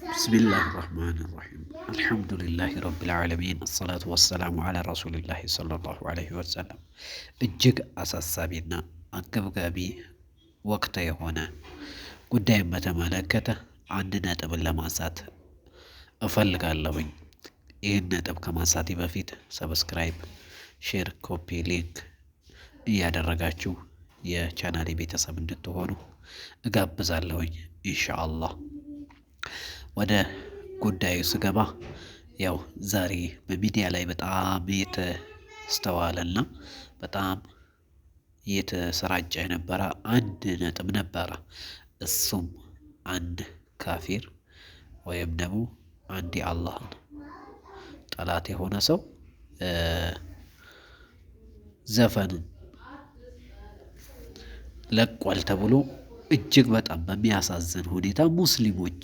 ብስሚላህ ራህማን ራሒም አልሐምዱሊላህ ረቢል ዓለሚን አሰላቱ ወሰላሙ ዓላ ረሱሊላህ ሰለላሁ ዓለይሂ ወሰለም። እጅግ አሳሳቢና አንገብጋቢ ወቅት የሆነ ጉዳይን በተመለከተ አንድ ነጥብን ለማንሳት እፈልጋለሁኝ። ይህን ነጥብ ከማንሳቴ በፊት ሰብስክራይብ፣ ሼር፣ ኮፒ ሊንክ እያደረጋችሁ የቻናሌ ቤተሰብ እንድትሆኑ እጋብዛለሁኝ ኢንሻአላህ። ወደ ጉዳዩ ስገባ ያው ዛሬ በሚዲያ ላይ በጣም የተስተዋለና በጣም የተሰራጨ የነበረ አንድ ነጥብ ነበረ። እሱም አንድ ካፊር ወይም ደግሞ አንድ የአላህን ጠላት የሆነ ሰው ዘፈንን ለቋል ተብሎ እጅግ በጣም በሚያሳዝን ሁኔታ ሙስሊሞች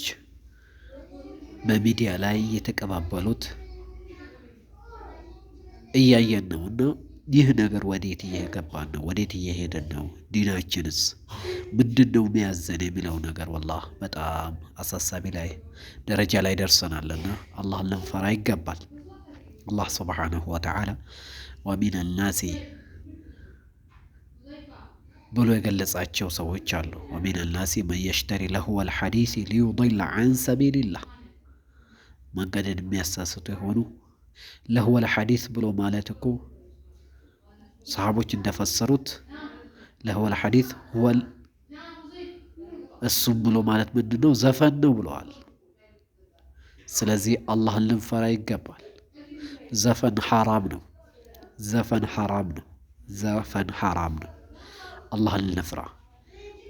በሚዲያ ላይ የተቀባበሉት እያየን ነውና ይህ ነገር ወዴት እየገባን ነው? ወዴት እየሄድን ነው? ዲናችንስ ምንድነው የሚያዘን የሚለው ነገር ወላሂ በጣም አሳሳቢ ላይ ደረጃ ላይ ደርሰናልና አላህን ልንፈራ ይገባል። አላህ ሱብሓነሁ ወተዓላ ወሚነ ናሲ ብሎ የገለጻቸው ሰዎች አሉ። ወሚነ ናሲ መን የሽተሪ ለሁወል ሐዲስ ሊዩዲለ ዐን ሰቢሊላህ፣ መንገድን የሚያሳስቱ የሆኑ ለሁወል ሐዲስ ብሎ ማለት እኮ ሰሃቦች እንደፈሰሩት ለሁወል ሐዲስ ሁወል እሱም ብሎ ማለት ምንድነው? ዘፈን ነው ብለዋል። ስለዚህ አላህን ልንፈራ ይገባል። ዘፈን ሐራም ነው። ዘፈን ሐራም ነው። ዘፈን ሐራም ነው። አላህን ልንፍራ።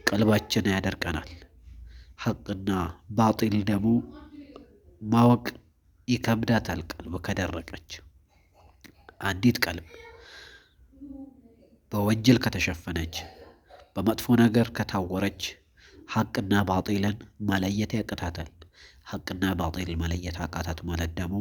ቀልባችን ያደርቀናል። ሐቅና ባጢል ደግሞ ማወቅ ይከብዳታል። ቀልብ ከደረቀች አንዲት ቀልብ በወንጀል ከተሸፈነች በመጥፎ ነገር ከታወረች ሐቅና ባጢልን መለየት ያቅታታል። ሐቅና ባጢል መለየት አቃታት ማለት ደግሞ